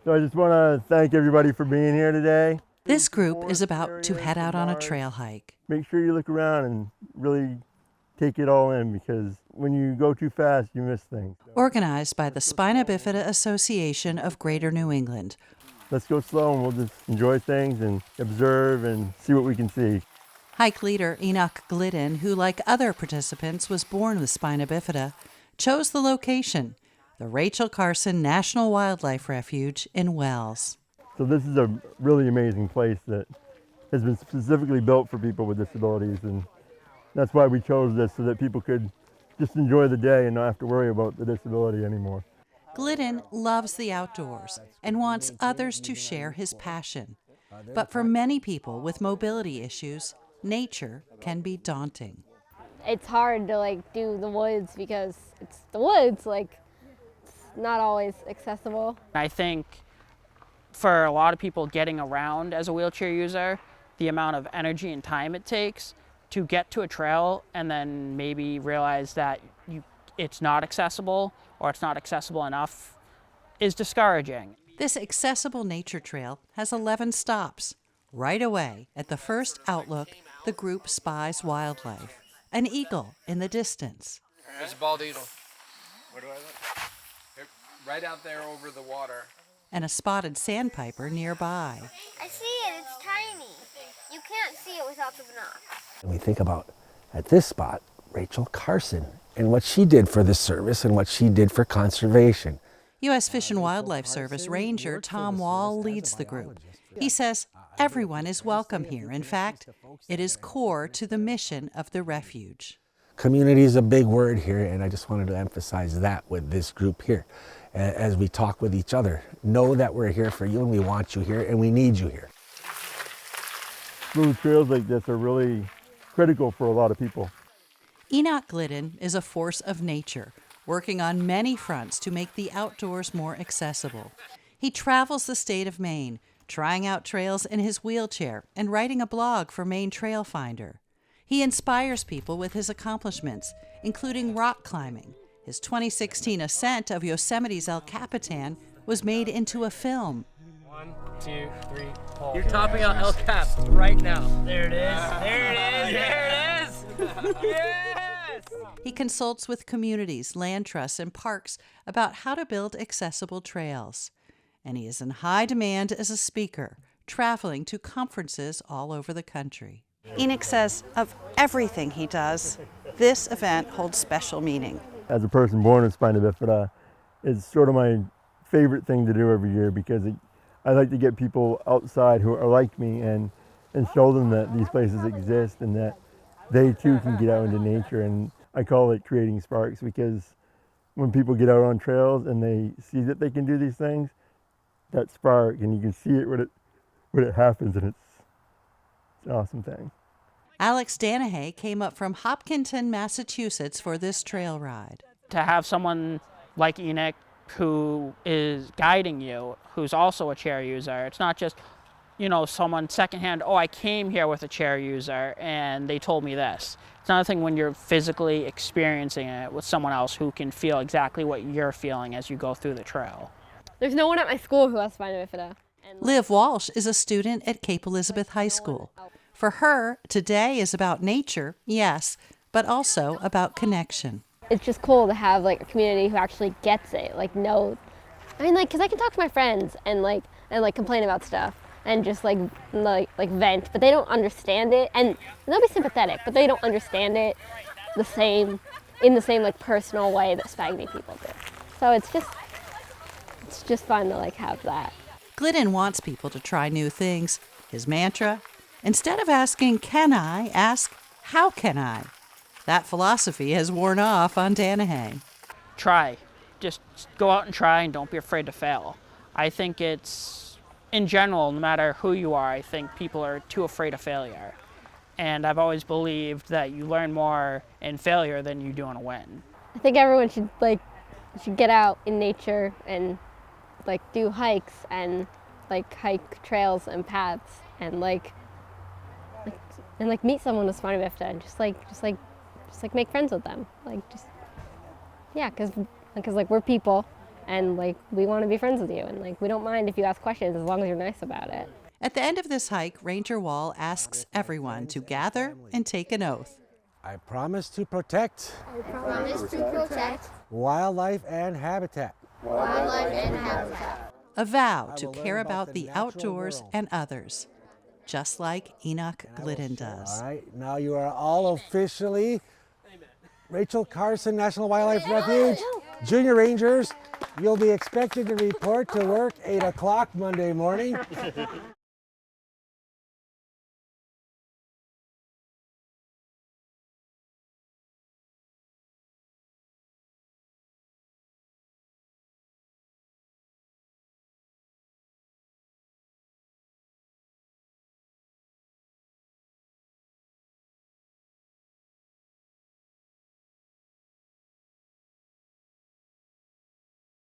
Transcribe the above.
So I just want to thank everybody for being here today. This group is about to head out on a trail hike. Make sure you look around and really take it all in, because when you go too fast, you miss things. Organized by the Spina Bifida Association of Greater New England. Let's go slow and we'll just enjoy things and observe and see what we can see. Hike leader Enock Glidden, who like other participants was born with Spina Bifida, chose the location, the Rachel Carson National Wildlife Refuge in Wells. So this is a really amazing place that has been specifically built for people with disabilities, and that's why we chose this, so that people could just enjoy the day and not have to worry about the disability anymore. Glidden loves the outdoors and wants others to share his passion. But for many people with mobility issues, nature can be daunting. It's hard to do the woods because it's the woods, it's not always accessible. I think for a lot of people getting around as a wheelchair user, the amount of energy and time it takes to get to a trail and then maybe realize that it's not accessible or it's not accessible enough is discouraging. This accessible nature trail has 11 stops. Right away, at the first outlook, the group spies wildlife. An eagle in the distance. There's a bald eagle. Where do I look? Right out there over the water. And a spotted sandpiper nearby. I see it, it's tiny. You can't see it without the binocs. And we think about, at this spot, Rachel Carson and what she did for the service and what she did for conservation. U.S. Fish and Wildlife Service Ranger Tom Wall leads the group. He says everyone is welcome here. In fact, it is core to the mission of the refuge. Community is a big word here, and I just wanted to emphasize that with this group here. As we talk with each other, know that we're here for you and we want you here and we need you here. Smooth trails like this are really critical for a lot of people. Enock Glidden is a force of nature, working on many fronts to make the outdoors more accessible. He travels the state of Maine, trying out trails in his wheelchair and writing a blog for Maine Trail Finder. He inspires people with his accomplishments, including rock climbing. His 2016 ascent of Yosemite's El Capitan was made into a film. 1, 2, 3, pull. You're topping out El Cap right now. There it is. There it is. There it is. Yes! He consults with communities, land trusts, and parks about how to build accessible trails. And he is in high demand as a speaker, traveling to conferences all over the country. Enoch says of everything he does, this event holds special meaning. As a person born with spina bifida, it's sort of my favorite thing to do every year, because I like to get people outside who are like me and show them that these places exist and that they too can get out into nature. And I call it creating sparks, because when people get out on trails and they see that they can do these things, that spark, and you can see it when it happens, and it's an awesome thing. Alex Danahay came up from Hopkinton, Massachusetts for this trail ride. To have someone like Enoch who is guiding you, who's also a chair user, it's not just, someone secondhand, I came here with a chair user and they told me this. It's another thing when you're physically experiencing it with someone else who can feel exactly what you're feeling as you go through the trail. There's no one at my school who has spina bifida. Liv Walsh is a student at Cape Elizabeth High School. For her, today is about nature, yes, but also about connection. It's just cool to have a community who actually gets it, because I can talk to my friends and complain about stuff and just vent, but they don't understand it, and they'll be sympathetic, but they don't understand it in the same personal way that spaghetti people do. So it's just fun to have that. Glidden wants people to try new things. His mantra, instead of asking, can I, ask, how can I? That philosophy has worn off on Danahay. Try. Just go out and try and don't be afraid to fail. I think it's, in general, no matter who you are, I think people are too afraid of failure. And I've always believed that you learn more in failure than you do in a win. I think everyone should get out in nature and do hikes and hike trails and paths and meet someone with spina bifida and just make friends with them. Because we're people and like we want to be friends with you, and like we don't mind if you ask questions as long as you're nice about it. At the end of this hike, Ranger Wall asks everyone to gather and take an oath. I promise to protect Promise to protect wildlife and habitat. wildlife and habitat. A vow I to will learn care about about the the natural outdoors world. and others, just like Enoch Glidden does. All right, now you are all officially Rachel Carson National Wildlife Refuge Junior Rangers. You'll be expected to report to work 8 o'clock Monday morning.